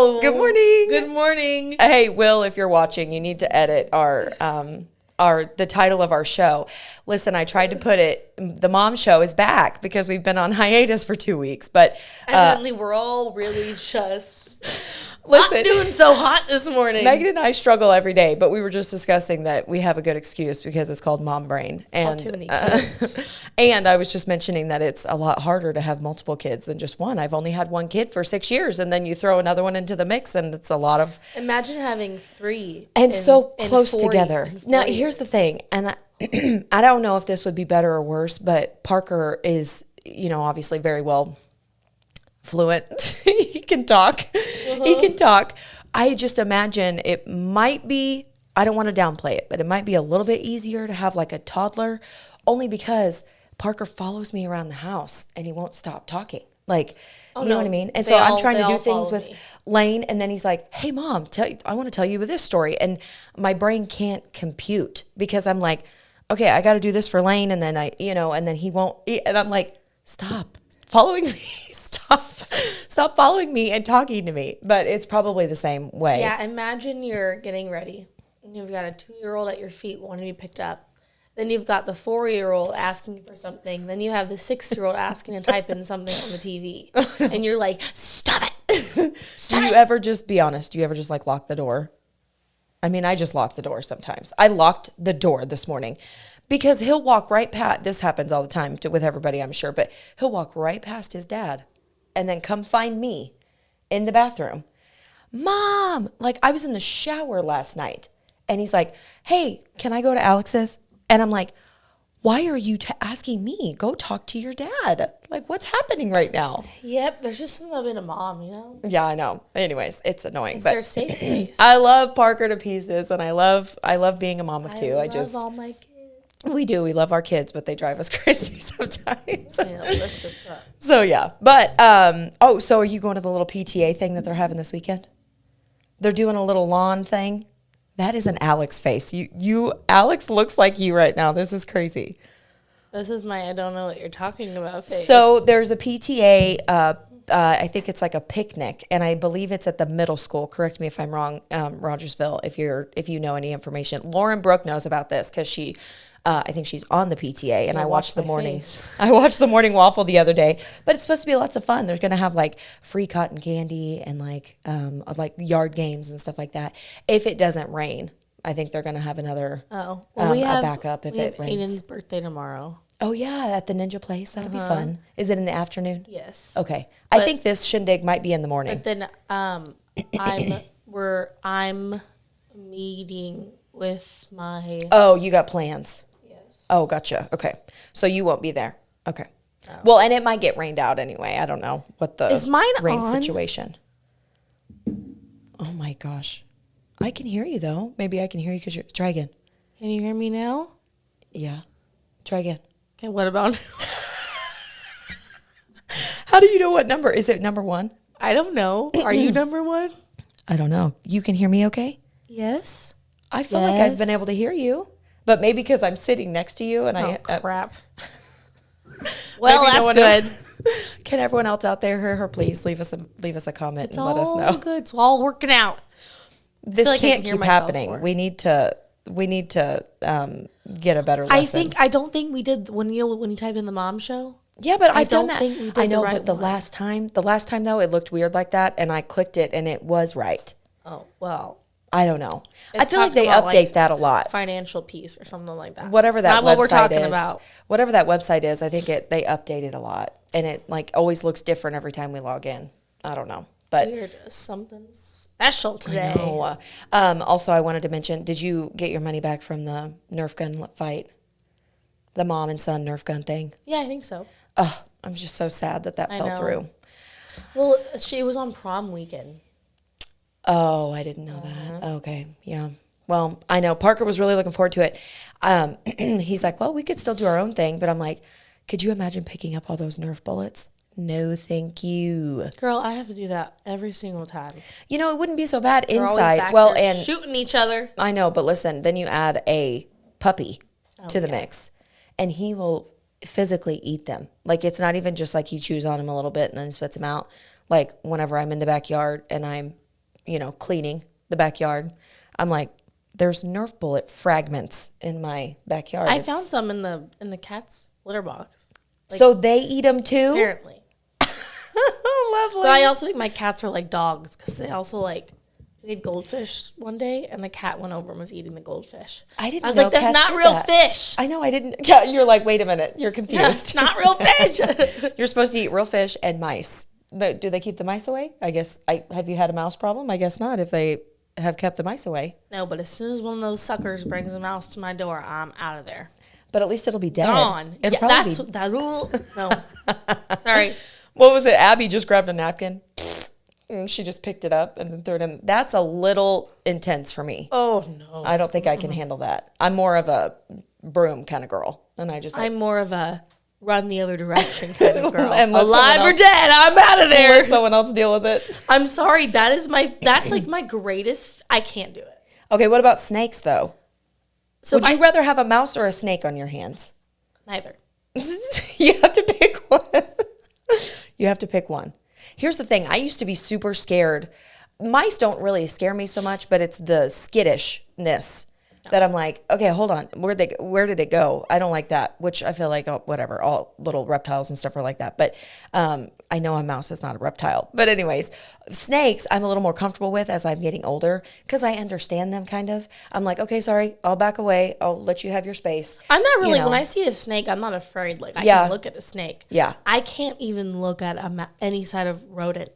Hello. Good morning. Good morning. Hey, Will, if you're watching, you need to edit the title of our show. Listen, I tried to put it, the mom show is back because we've been on hiatus for 2 weeks, but Evidently, we're all really just not doing so hot this morning. Megan and I struggle every day, but we were just discussing that we have a good excuse because it's called mom brain. And too many kids. And I was just mentioning that it's a lot harder to have multiple kids than just one. I've only had one kid for 6 years, and then you throw another one into the mix, and it's a lot of... Imagine having three. And so close together. Now, here's the thing, and I don't know if this would be better or worse, but Parker is, obviously very well fluent. He can talk. He can talk. I just imagine it might be, I don't want to downplay it, but it might be a little bit easier to have like a toddler, only because Parker follows me around the house and he won't stop talking. Like, you know what I mean? And so I'm trying to do things with Lane, and then he's like, hey, Mom, I want to tell you this story. And my brain can't compute because I'm like, okay, I got to do this for Lane, and then and then he won't, and I'm like, stop following me. Stop following me and talking to me. But it's probably the same way. Yeah, imagine you're getting ready, and you've got a 2-year-old at your feet wanting to be picked up. Then you've got the 4-year-old asking for something. Then you have the 6-year-old asking to type in something on the TV. And you're like, stop it. Do you ever just, be honest, do you ever just like lock the door? I mean, I just lock the door sometimes. I locked the door this morning because he'll walk right past, this happens all the time with everybody, I'm sure, but he'll walk right past his dad and then come find me in the bathroom. Mom, like I was in the shower last night and he's like, hey, can I go to Alex's? And I'm like, why are you asking me? Go talk to your dad. Like, what's happening right now? Yep, there's just something about being a mom, Yeah, I know. Anyways, it's annoying. It's their safe space. I love Parker to pieces, and I love being a mom of two. I love all my kids. We do. We love our kids, but they drive us crazy sometimes. I know, lift this up. So, yeah. But, so are you going to the little PTA thing that they're having this weekend? They're doing a little lawn thing. That is an Alex face. Alex looks like you right now. This is crazy. This is my I don't know what you're talking about face. So there's a PTA, I think it's like a picnic, and I believe it's at the middle school. Correct me if I'm wrong, Rogersville, if you know any information. Lauren Brooke knows about this because I think she's on the PTA, and I watched the morning waffle the other day. But it's supposed to be lots of fun. They're going to have like free cotton candy and like yard games and stuff like that. If it doesn't rain, I think they're going to have another a backup if it rains. Aiden's birthday tomorrow. Oh yeah, at the Ninja Place. That'll be fun. Is it in the afternoon? Yes. Okay. I think this shindig might be in the morning. But then I'm meeting with my. Oh, you got plans. Oh, gotcha. Okay. So you won't be there. Okay. Oh. Well, and it might get rained out anyway. I don't know what the Is mine rain on? situation. Oh my gosh. I can hear you though. Maybe I can hear you because you're... Try again. Can you hear me now? Yeah. Try again. Okay, what about... How do you know what number? Is it number 1? I don't know. Are you number 1? I don't know. You can hear me okay? Yes. I feel like I've been able to hear you. But maybe because I'm sitting next to you and crap. Well, that's good. Can everyone else out there hear her? Please leave us a comment and let us know. It's good. It's all working out. This can't keep happening. We need to get a better lesson. I don't think we did when you typed in the mom show. Yeah, but I've done that. I know, but the last time though, it looked weird like that, and I clicked it and it was right. Oh well. I don't know. I feel like they update that a lot. Financial piece or something like that. Whatever that website we're talking about. Whatever that website is, I think they update it a lot, and it like always looks different every time we log in. I don't know, but we're just something special today. I know. Also, I wanted to mention: did you get your money back from the Nerf gun fight? The mom and son Nerf gun thing. Yeah, I think so. I'm just so sad that fell through. Well, she was on prom weekend. Oh, I didn't know that. Okay, yeah. Well, I know Parker was really looking forward to it. He's like, well, we could still do our own thing. But I'm like, could you imagine picking up all those Nerf bullets? No, thank you. Girl, I have to do that every single time. You know, it wouldn't be so bad They're inside. Back well, there and shooting each other. I know, but listen, then you add a puppy to the mix, and he will physically eat them. Like, it's not even just like he chews on them a little bit and then spits them out. Like, whenever I'm in the backyard and I'm cleaning the backyard. I'm like, there's Nerf bullet fragments in my backyard. I found some in the cat's litter box. Like, so they eat them too? Apparently. Lovely. But I also think my cats are like dogs because they also like ate goldfish one day and the cat went over and was eating the goldfish. I was like, that's not real fish. I know, I didn't. Yeah, you're like, wait a minute, you're confused. It's not real fish. You're supposed to eat real fish and mice. Do they keep the mice away? I guess. Have you had a mouse problem? I guess not. If they have kept the mice away. No, but as soon as one of those suckers brings a mouse to my door, I'm out of there. But at least it'll be dead. Gone. No. Sorry. What was it? Abby just grabbed a napkin and she just picked it up and then threw it in. That's a little intense for me. Oh, no. I don't think I can handle that. I'm more of a broom kind of girl. And I'm more of a run the other direction kind of girl. Alive or dead, I'm out of there. Let someone else deal with it. I'm sorry. That's like my greatest. I can't do it. Okay, what about snakes though? So would you rather have a mouse or a snake on your hands? Neither. You have to pick one. You have to pick one. Here's the thing. I used to be super scared. Mice don't really scare me so much, but it's the skittishness that I'm like, okay, hold on. Where did it go? I don't like that, which I feel like, whatever, all little reptiles and stuff are like that. But I know a mouse is not a reptile. But anyways, snakes I'm a little more comfortable with as I'm getting older because I understand them kind of. I'm like, okay, sorry, I'll back away. I'll let you have your space. I'm not really, when I see a snake, I'm not afraid. Like, I can look at a snake. Yeah. I can't even look at any side of rodent.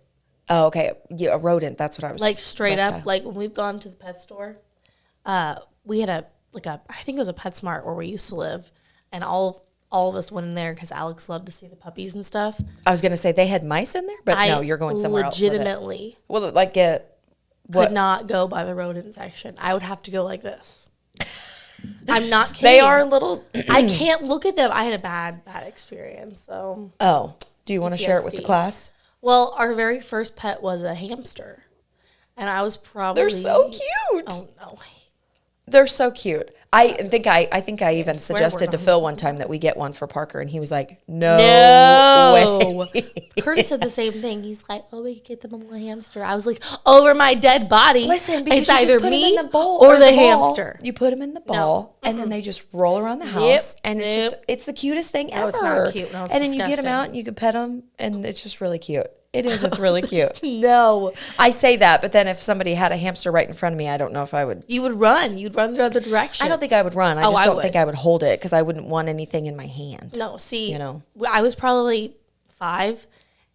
Oh, okay. Yeah, a rodent. That's what I was. Like, straight up, like, when we've gone to the pet store, we had I think it was a PetSmart where we used to live, and all of us went in there because Alex loved to see the puppies and stuff. I was going to say they had mice in there, but no, you're going somewhere else. Legitimately. Well, like could not go by the rodent section. I would have to go like this. I'm not kidding. They are little. I can't look at them. I had a bad experience. So. Oh, do you want to share it with the class? Well, our very first pet was a hamster, and I was probably. They're so cute. Oh no. They're so cute. I think I even suggested to Phil one time that we get one for Parker, and he was like, "No way." Curtis said the same thing. He's like, "Oh, we could get them a little hamster." I was like, "Over my dead body." Listen, because it's either me in the bowl or the hamster. You put them in the bowl, and then they just roll around the house, and it's the cutest thing ever. It's not cute. No, it's and then disgusting. you get them out, and you can pet them, and it's just really cute. It is. It's really cute. No. I say that, but then if somebody had a hamster right in front of me, I don't know if I would. You would run. You'd run the other direction. I don't think I would run. I just don't think I would hold it because I wouldn't want anything in my hand. No, see, I was probably 5,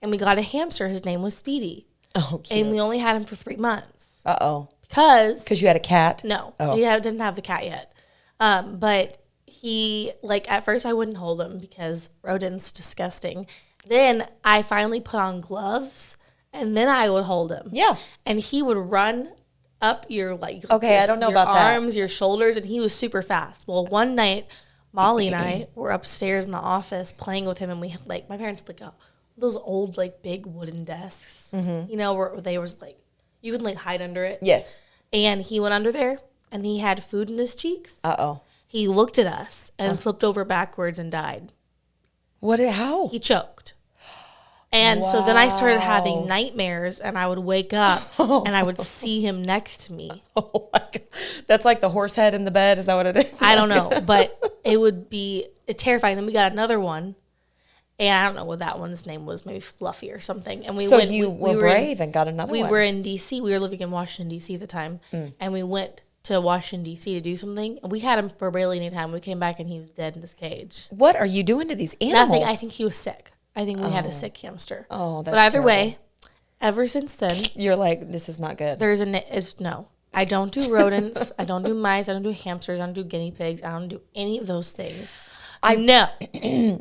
and we got a hamster. His name was Speedy. Oh, cute. And we only had him for 3 months. Uh-oh. Because you had a cat? No. Oh. We didn't have the cat yet. But he, at first I wouldn't hold him because rodents disgusting. Then I finally put on gloves, and then I would hold him. Yeah. And he would run up your, okay, I don't know about that. Your arms, your shoulders, and he was super fast. Well, one night, Molly and I were upstairs in the office playing with him, and we had, my parents had, those old, big wooden desks, where they was, you could, hide under it. Yes. And he went under there, and he had food in his cheeks. Uh-oh. He looked at us and flipped over backwards and died. How? He choked. And so then I started having nightmares, and I would wake up, and I would see him next to me. Oh, my God. That's like the horse head in the bed? Is that what it is? I don't know, but it would be terrifying. Then we got another one, and I don't know what that one's name was, maybe Fluffy or something. And we were brave and got another one. We were in D.C. We were living in Washington, D.C. at the time, and we went to Washington, D.C. to do something. And we had him for barely any time. We came back, and he was dead in his cage. What are you doing to these animals? Nothing. I think he was sick. I think we had a sick hamster. Oh, that's But either terrible. way, ever since then, you're like, this is not good. No. I don't do rodents. I don't do mice. I don't do hamsters. I don't do guinea pigs. I don't do any of those things. No.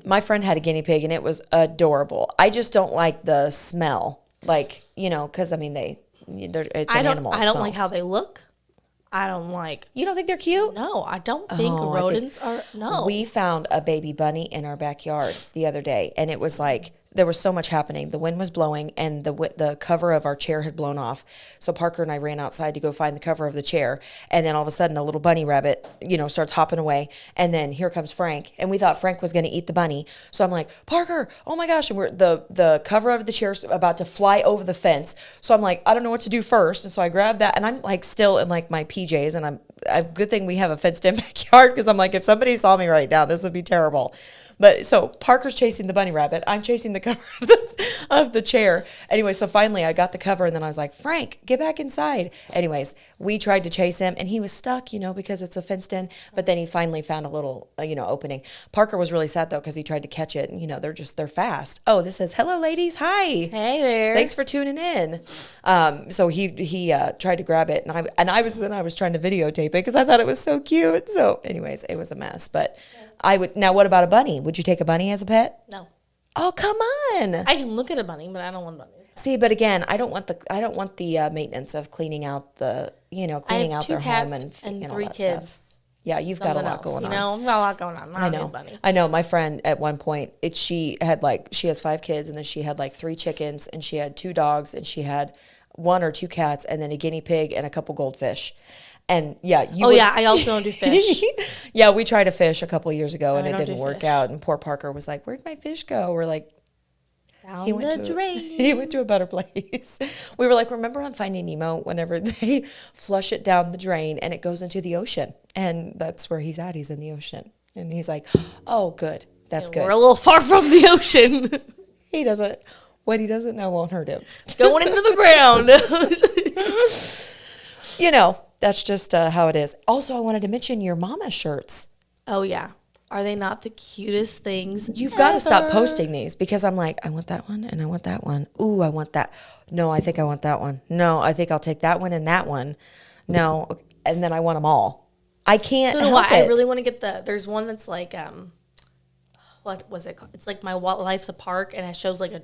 My friend had a guinea pig, and it was adorable. I just don't like the smell. Because, it's an animal. I don't like how they look. I don't like. You don't think they're cute? No, I don't think rodents are. No. We found a baby bunny in our backyard the other day, and it was there was so much happening. The wind was blowing, and the cover of our chair had blown off. So Parker and I ran outside to go find the cover of the chair, and then all of a sudden, a little bunny rabbit, starts hopping away, and then here comes Frank, and we thought Frank was going to eat the bunny. So I'm like, Parker, oh my gosh, and the cover of the chair's about to fly over the fence. So I'm like, I don't know what to do first, and so I grabbed that, and I'm like still in like my PJs, and good thing we have a fenced-in backyard, because I'm like, if somebody saw me right now, this would be terrible. But so Parker's chasing the bunny rabbit. I'm chasing the cover of the chair. Anyway, so finally I got the cover, and then I was like, Frank, get back inside. Anyways, we tried to chase him, and he was stuck, because it's a fenced in. But then he finally found a little, opening. Parker was really sad though, because he tried to catch it, and they're fast. Oh, this says, hello ladies, hi. Hey there. Thanks for tuning in. So he tried to grab it, and I was trying to videotape it because I thought it was so cute. So anyways, it was a mess, but. Now what about a bunny? Would you take a bunny as a pet? No. Oh, come on. I can look at a bunny, but I don't want a bunny. See, but again, I don't want the maintenance of cleaning out their home and 3 kids. Stuff. Yeah, you've got a lot going on. I've got a lot going on. I know. I know. My friend at one point, she has 5 kids, and then she had 3 chickens, and she had 2 dogs, and she had 1 or 2 cats, and then a guinea pig and a couple goldfish. And yeah, I also don't do fish. Yeah, we tried to fish a couple of years ago, and it didn't work out. And poor Parker was like, "Where'd my fish go?" We're like, down the drain. He went to a better place. We were like, remember on Finding Nemo, whenever they flush it down the drain and it goes into the ocean, and that's where he's at. He's in the ocean, and he's like, "Oh, good, that's good." We're a little far from the ocean. What he doesn't know won't hurt him. Going into the ground. That's just how it is. Also, I wanted to mention your mama shirts. Oh, yeah. Are they not the cutest things? You've got to stop posting these, because I'm like, I want that one and I want that one. Ooh, I want that. No, I think I want that one. No, I think I'll take that one and that one. No, and then I want them all. I can't help it. I really want to get there's one that's like, what was it called? It's like My Life's a Park, and it shows like a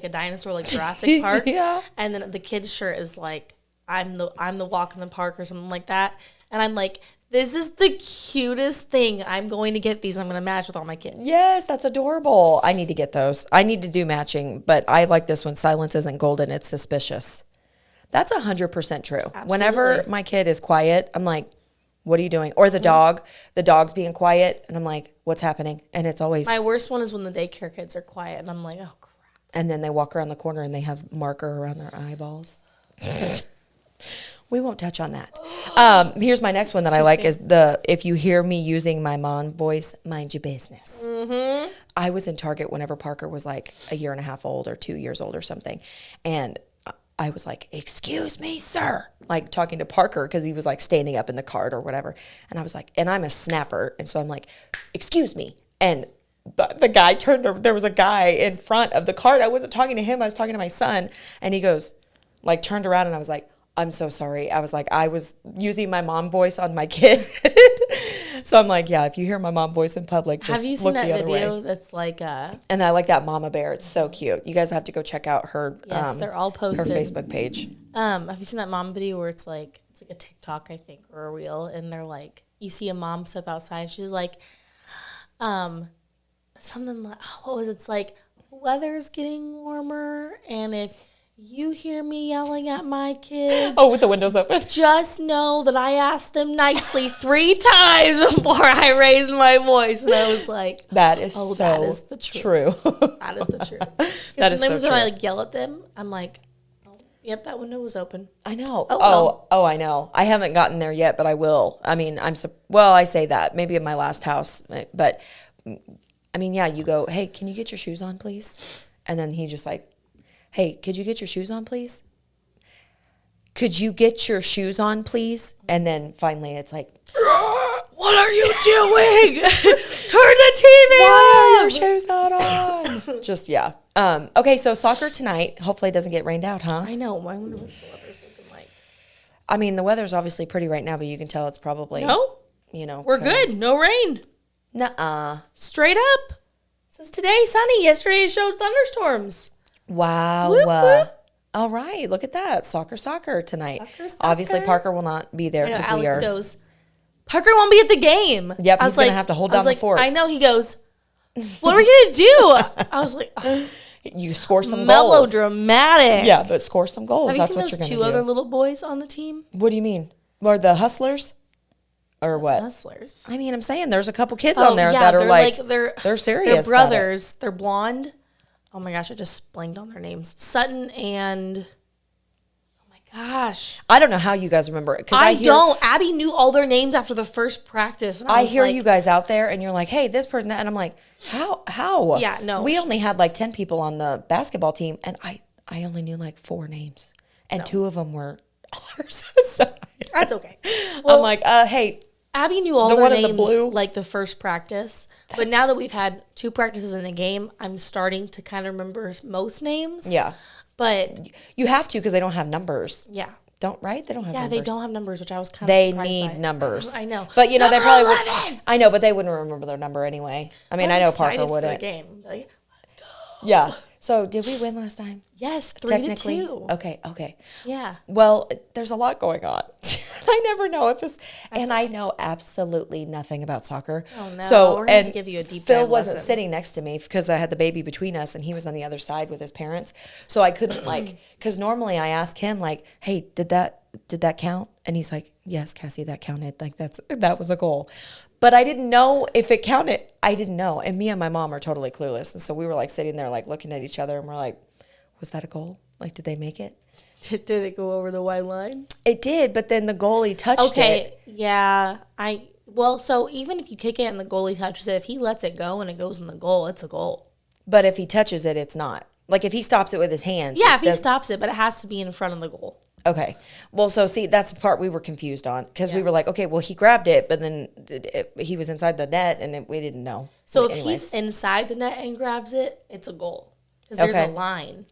dinosaur, like Jurassic Park. Yeah. And then the kid's shirt is like, I'm the walk in the park or something like that. And I'm like, this is the cutest thing. I'm going to get these. I'm going to match with all my kids. Yes, that's adorable. I need to get those. I need to do matching, but I like this one. Silence isn't golden. It's suspicious. That's 100% true. Absolutely. Whenever my kid is quiet, I'm like, what are you doing? Or the dog's being quiet, and I'm like, what's happening? And it's always... My worst one is when the daycare kids are quiet, and I'm like, oh, crap. And then they walk around the corner, and they have marker around their eyeballs. We won't touch on that. Here's my next one that I like is if you hear me using my mom voice, mind your business. Mm-hmm. I was in Target whenever Parker was like a year and a half old or 2 years old or something. And I was like, excuse me, sir. Like talking to Parker because he was like standing up in the cart or whatever. And I was like, and I'm a snapper. And so I'm like, excuse me. And the guy there was a guy in front of the cart. I wasn't talking to him. I was talking to my son. And he goes, like turned around, and I was like, I'm so sorry. I was like, I was using my mom voice on my kid. So I'm like, yeah, if you hear my mom voice in public, just look the other way. Have you seen that video that's like And I like that mama bear. It's so cute. You guys have to go check out her they're all posted. Her Facebook page. Have you seen that mom video where it's like a TikTok, I think, or a reel, and they're like, you see a mom step outside, she's like something like, what was it? It's like, weather's getting warmer, and if you hear me yelling at my kids. Oh, with the windows open. Just know that I asked them nicely 3 times before I raised my voice. And I was like, that is that is the true. That is the truth. That is so sometimes when true. I like yell at them, I'm like, oh, yep, that window was open. I know. Oh, I know. I haven't gotten there yet, but I will. I mean, I say that maybe in my last house, but I mean, yeah, you go, hey, can you get your shoes on, please? And then he just like, hey, could you get your shoes on, please? Could you get your shoes on, please? And then finally it's like, what are you doing? Turn the TV on. Why are your shoes not on? Just, yeah. Okay, so soccer tonight. Hopefully it doesn't get rained out, huh? I know. I wonder what the weather's looking like. I mean, the weather's obviously pretty right now, but you can tell it's probably, We're good. No rain. Nuh-uh. Straight up. It says today sunny. Yesterday it showed thunderstorms. Wow. Whoop, whoop. All right. Look at that. Soccer tonight. Soccer. Obviously, Parker will not be there because we are. Goes, Parker won't be at the game. Yep. He's going to have to hold down the fort. I know. He goes, what are we going to do? I was like, You score some goals. Melodramatic. Yeah, but score some goals. Have you That's seen what those you're two gonna other do. little boys on the team? What do you mean? Or the hustlers? Or what? Hustlers. I mean, I'm saying there's a couple kids on there that are they're serious. They're brothers. They're blonde. Oh my gosh, I just blanked on their names. Sutton and gosh. I don't know how you guys remember it. I don't. Abby knew all their names after the first practice. And I hear you guys out there and you're like, hey, this person, that. And I'm like, how? Yeah, no. We only had like 10 people on the basketball team and I only knew like 4 names. And 2 of them were ours. So that's okay. Well, I'm like, hey. Abby knew all their names like the first practice. But now that we've had 2 practices in a game, I'm starting to kind of remember most names. Yeah. But you have to because they don't have numbers. Yeah. They don't have numbers. Yeah, they don't have numbers, which I was kind of surprised by. They need numbers. I know. But, they probably would. I know, but they wouldn't remember their number anyway. I mean, I know Parker wouldn't. For the game. Like, let's go. Yeah. So, did we win last time? Yes, 3-2. Okay. Yeah. Well, there's a lot going on. I never know if it's... And I know absolutely nothing about soccer. Oh, no. So, we're going to give you a deep Phil dive wasn't lesson. sitting next to me because I had the baby between us and he was on the other side with his parents. So, I couldn't because normally I ask him hey, did that count? And he's like, yes, Cassie, that counted. Like that was a goal. But I didn't know if it counted. I didn't know. And me and my mom are totally clueless. And so we were sitting there looking at each other and we're like, was that a goal? did they make it? Did it go over the white line? It did, but then the goalie touched it. Okay, yeah. So even if you kick it and the goalie touches it, if he lets it go and it goes in the goal, it's a goal. But if he touches it, it's not. If he stops it with his hands. Yeah, if he stops it, but it has to be in front of the goal. Okay. Well, so see, that's the part we were confused on because we were like, okay, well, he grabbed it, but then he was inside the net and we didn't know. So if he's inside the net and grabs it, it's a goal because there's a line.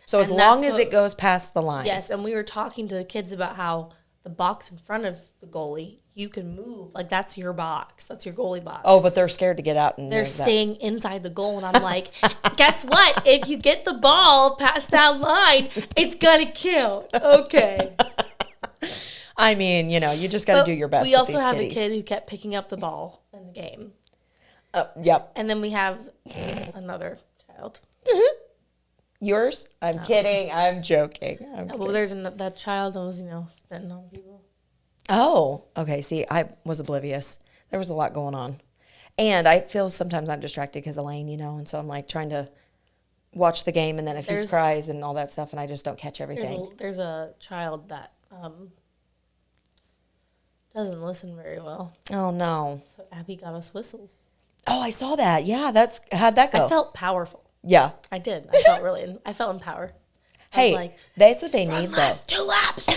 So as long as it goes past the line. Yes, and we were talking to the kids about how the box in front of the goalie, you can move. That's your box. That's your goalie box. Oh, but they're scared to get out. And they're staying inside the goal. And I'm like, guess what? If you get the ball past that line, it's going to count. Okay. I mean, you just got to do your best. We also have a kid who kept picking up the ball in the game. Yep. And then we have another child. Yours? I'm kidding. I'm joking. Well, there's that child that was, spitting on people. Oh, okay. See, I was oblivious. There was a lot going on. And I feel sometimes I'm distracted because of Lane, and so I'm trying to watch the game and then if he cries and all that stuff and I just don't catch everything. There's a child that doesn't listen very well. Oh, no. So Abby got us whistles. Oh, I saw that. Yeah, how'd that go? I felt powerful. Yeah. I did. I felt empowered. Hey, that's what they need, though. 2 laps.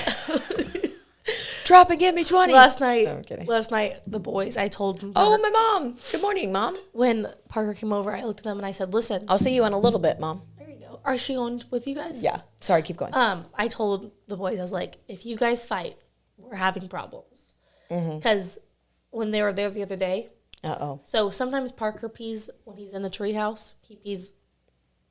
Drop and give me 20. Last night, the boys, I told them. Oh, my mom. Good morning, Mom. When Parker came over, I looked at them and I said, listen. I'll see you in a little bit, Mom. There you go. Are she going with you guys? Yeah. Sorry, keep going. I told the boys, I was like, if you guys fight, we're having problems. Because when they were there the other day. Uh-oh. So sometimes Parker pees when he's in the treehouse. He pees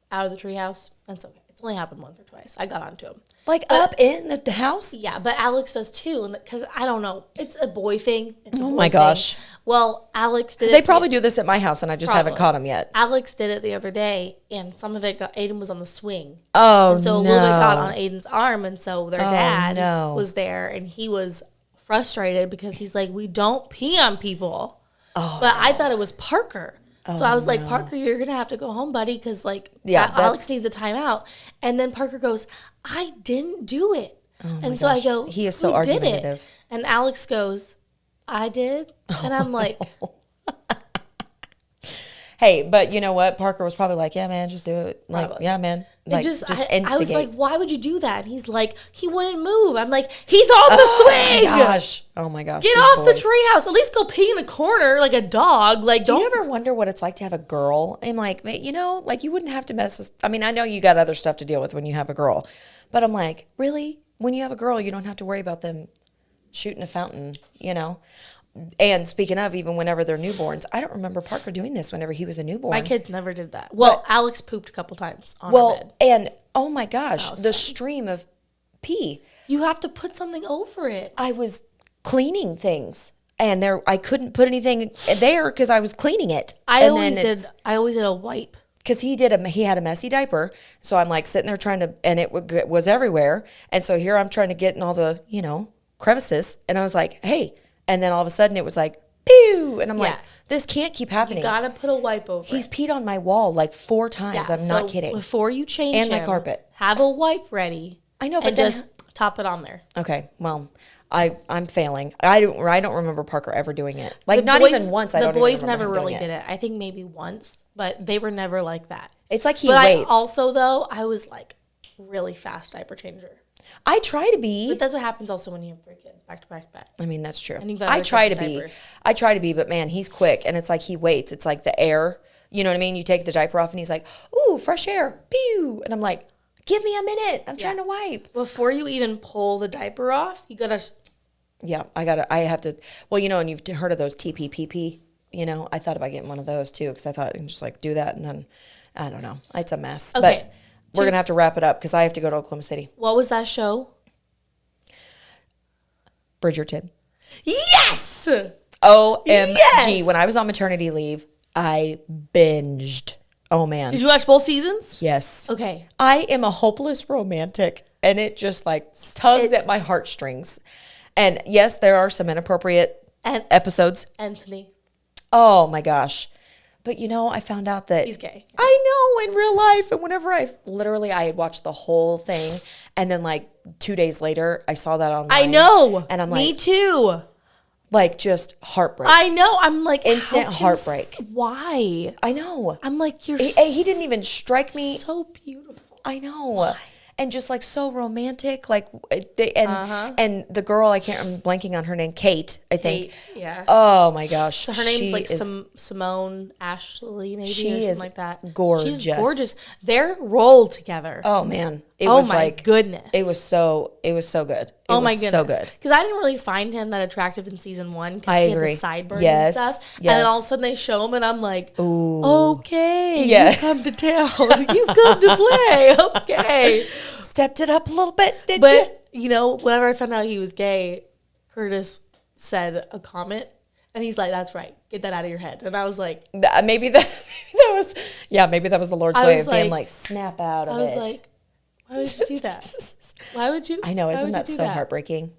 out of the treehouse. That's okay. It's only happened once or twice. I got onto him. Up in the house? Yeah, but Alex does too. Because I don't know. It's a boy thing. Oh my gosh. Well, Alex did it. They probably do this at my house and I just haven't caught him yet. Alex did it the other day and some of it Aiden was on the swing. Oh, and so no. a little bit got on Aiden's arm and so their dad no. was there and he was frustrated because he's like, we don't pee on people. Oh, but I thought it was Parker. So I was like, Parker, you're going to have to go home, buddy, because, Alex needs a timeout. And then Parker goes, I didn't do it. Oh and so gosh. I go, he is so who did argumentative. it? And Alex goes, I did. And I'm like. Hey, but you know what? Parker was probably like, yeah, man, just do it. Yeah, man. I instigate. was like, why would you do that? And he's like, he wouldn't move. I'm like, he's on the swing. Oh my gosh. Get off the treehouse. At least go pee in a corner like a dog. Do you ever wonder what it's like to have a girl? And you wouldn't have to mess with, I know you got other stuff to deal with when you have a girl. But I'm like, really? When you have a girl, you don't have to worry about them shooting a fountain, And speaking of, even whenever they're newborns, I don't remember Parker doing this whenever he was a newborn. My kid never did that. Well, Alex pooped a couple times on her bed. And oh my gosh, the stream of pee. You have to put something over it. I was cleaning things, and I couldn't put anything there because I was cleaning it. I always did a wipe. because he had a messy diaper. So I'm like sitting there trying to, and it was everywhere. And so here I'm trying to get in all the, crevices. And I was like, hey. And then all of a sudden it was like, pew. And I'm like, this can't keep happening. You gotta put a wipe over He's peed on my wall like 4 times. I'm not kidding. Before you change and my carpet, have a wipe ready. I know, but and just top it on there. Okay, well, I'm failing. I don't remember Parker ever doing it. Like not even once. The boys never really did it. I think maybe once, but they were never like that. It's like he waits. Also though, I was like really fast diaper changer. I try to be. But that's what happens also when you have 3 kids back to back to back. I mean, that's true. And I try to be, but man, he's quick. And it's like he waits. It's like the air. You know what I mean? You take the diaper off and he's like, ooh, fresh air. Pew. And I'm like, give me a minute. I'm trying to wipe. Before you even pull the diaper off, you got to. Yeah, I have to. Well, and you've heard of those TPPP. I thought about getting one of those too because I thought I can just like do that. And then, I don't know. It's a mess. Okay. But we're going to have to wrap it up because I have to go to Oklahoma City. What was that show? Bridgerton. Yes! OMG. Yes! When I was on maternity leave, I binged. Oh, man. Did you watch both seasons? Yes. Okay. I am a hopeless romantic, and it just like tugs at my heartstrings. And yes, there are some inappropriate episodes. Anthony. Oh, my gosh. But, I found out that he's gay. I know in real life. And whenever I had watched the whole thing. And then like 2 days later, I saw that online. I know. And I'm like. Me too. Like just heartbreak. I know. I'm like. Instant heartbreak. Why? I know. I'm like, he didn't even strike me. So beautiful. I know. Why? And just like so romantic, like and the girl I'm blanking on her name, Kate, I think. Kate, yeah. Oh my gosh. So her name's like Simone Ashley, maybe she or something is like that. Gorgeous. She's gorgeous. They're rolled together. Oh man, it was my goodness. It was so good. Oh my goodness, so good. Because I didn't really find him that attractive in season 1 because he had the sideburns and stuff. Yes. And then all of a sudden they show him, and I'm like, ooh, okay, you've come to town. You've come to play. Okay. Stepped it up a little bit, did you? But, whenever I found out he was gay, Curtis said a comment, and he's like, that's right. Get that out of your head. And I was like. Maybe that was the Lord's way of being like, snap out of it. I was like, why would you do that? Why would you? I know, isn't that so heartbreaking?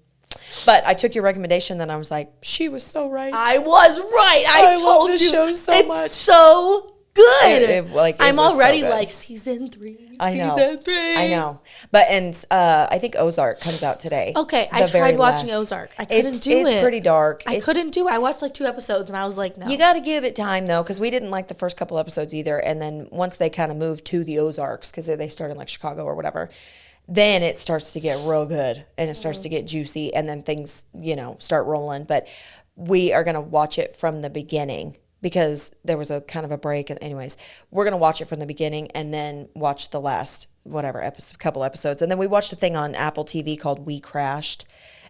But I took your recommendation, then I was like, she was so right. I was right. I told love you. The show so much. It's so good. I'm already so like season 3. I know. Season 3. I know. But I think Ozark comes out today. Okay, I tried watching Ozark. I couldn't do it. It's pretty dark. I couldn't do it. I watched like 2 episodes and I was like, no. You got to give it time though, because we didn't like the first couple episodes either. And then once they kind of moved to the Ozarks, because they started in like Chicago or whatever, then it starts to get real good and it starts to get juicy, and then things start rolling. But we are gonna watch it from the beginning, because there was a kind of a break. Anyways, we're going to watch it from the beginning and then watch the last, couple episodes. And then we watched a thing on Apple TV called We Crashed.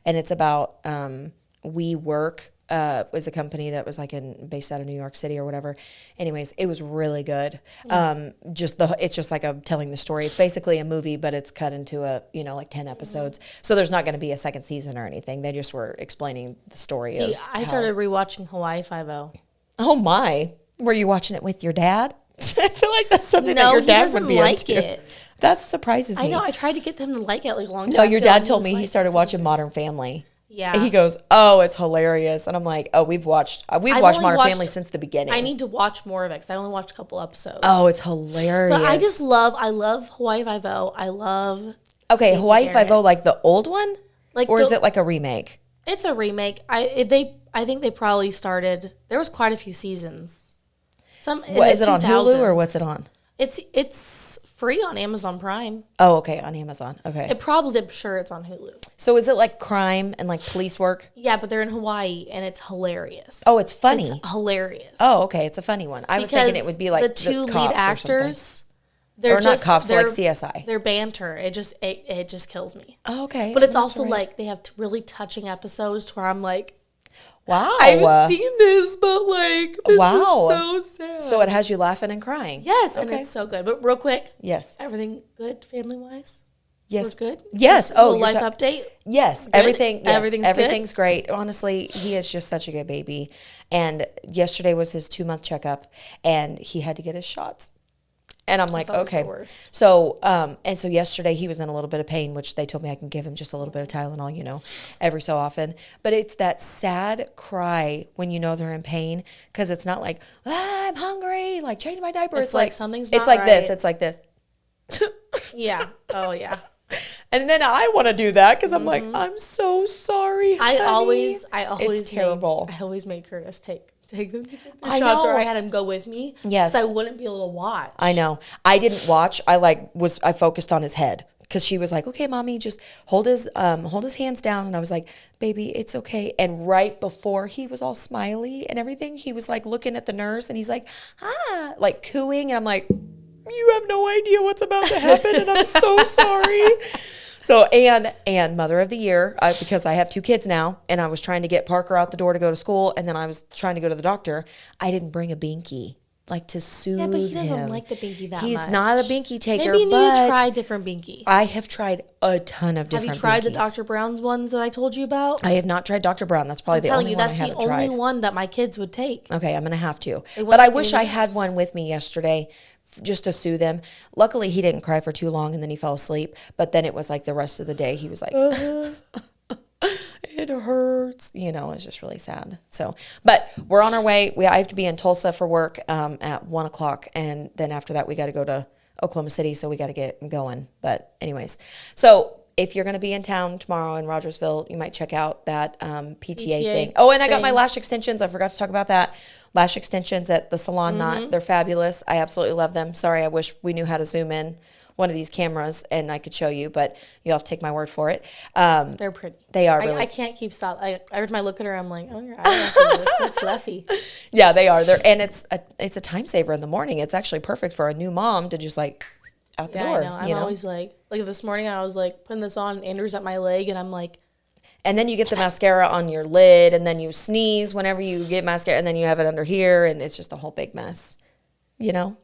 And it's about WeWork. Was a company that was like based out of New York City or whatever. Anyways, it was really good. It's just like telling the story. It's basically a movie, but it's cut into like 10 episodes. So there's not going to be a second season or anything. They just were explaining the story. See, I started rewatching Hawaii Five-0. Oh my! Were you watching it with your dad? I feel like that's something that your dad would be into. It. That surprises me. I know. I tried to get them to like it like a long time. No, your dad told me he started watching Modern Family. Yeah. And he goes, "Oh, it's hilarious," and I'm like, "Oh, we've watched Modern Family since the beginning." I need to watch more of it because I only watched a couple episodes. Oh, it's hilarious. But I love Hawaii Five-0. I love. Okay, Hawaii Five-0, like the old one, is it like a remake? It's a remake. I think they probably started. There was quite a few seasons. Is it on Hulu or what's it on? It's free on Amazon Prime. Oh, okay, on Amazon. Okay. I'm sure it's on Hulu. So is it like crime and like police work? Yeah, but they're in Hawaii and it's hilarious. Oh, it's funny. It's hilarious. Oh, okay, it's a funny one. I was thinking it would be like the 2 lead actors. They're not cops, they're like CSI. Their banter, it just kills me. Oh, okay. But it's also like they have really touching episodes to where I'm like, wow, I've seen this, but like, this is so sad. So it has you laughing and crying. Yes, and it's so good. But real quick, yes, everything good family wise? Yes, we're good. Yes. Just life update. Yes, good? everything. Yes, everything's great. Honestly, he is just such a good baby. And yesterday was his 2-month checkup, and he had to get his shots. And I'm like, okay. So, and so yesterday he was in a little bit of pain, which they told me I can give him just a little bit of Tylenol, you know, every so often. But it's that sad cry when you know they're in pain, because it's not like, I'm hungry, like change my diaper. It's like something's not It's like right. this. It's like this. Yeah. Oh, yeah. And then I want to do that because I'm like, I'm so sorry, honey. I always it's terrible. I always made Curtis take them to get the shots, or I had him go with me. Yes. Because I wouldn't be able to watch. I know. I didn't watch. I focused on his head, because she was like, okay, mommy, just hold his hands down. And I was like, baby, it's okay. And right before he was all smiley and everything, he was like looking at the nurse and he's like, like cooing. And I'm like, you have no idea what's about to happen, and I'm so sorry. So, and Mother of the Year, because I have 2 kids now, and I was trying to get Parker out the door to go to school, and then I was trying to go to the doctor. I didn't bring a binky, like to soothe him. Yeah, but he doesn't like the binky that much. He's not a binky taker. Maybe you need to try different binky. I have tried a ton of different binkies. Have you tried the Dr. Brown's ones that I told you about? I have not tried Dr. Brown. That's probably the only one I haven't tried. That's the only one that my kids would take. Okay, I'm going to have to. But I wish I had one with me yesterday, just to soothe him. Luckily, he didn't cry for too long, and then he fell asleep. But then it was like the rest of the day, he was like, it hurts. You know, it's just really sad. So, but we're on our way. I have to be in Tulsa for work at 1 o'clock. And then after that, we got to go to Oklahoma City. So we got to get going. But anyways, so if you're going to be in town tomorrow in Rogersville, you might check out that PTA thing. Oh, and I got my lash extensions. I forgot to talk about that. Lash extensions at the Salon Knot. They're fabulous. I absolutely love them. Sorry, I wish we knew how to zoom in one of these cameras and I could show you, but you'll have to take my word for it. They're pretty. They are really. I can't keep stop. Every time I look at her, I'm like, oh, your eyelashes are so fluffy. Yeah, they are. And it's a time saver in the morning. It's actually perfect for a new mom to just like out the door. I know. I'm always like this morning I was like putting this on, and Andrew's at my leg, and I'm like. And then you get the mascara on your lid, and then you sneeze whenever you get mascara, and then you have it under here, and it's just a whole big mess. You know?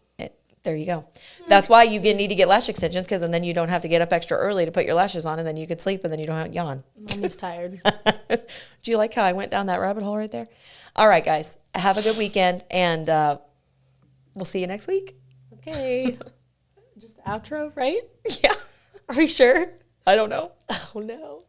There you go. That's why you need to get lash extensions, because then you don't have to get up extra early to put your lashes on, and then you can sleep, and then you don't have to yawn. Mommy's tired. Do you like how I went down that rabbit hole right there? All right, guys. Have a good weekend, and we'll see you next week. Okay. Just outro, right? Yeah. Are we sure? I don't know. Oh, no.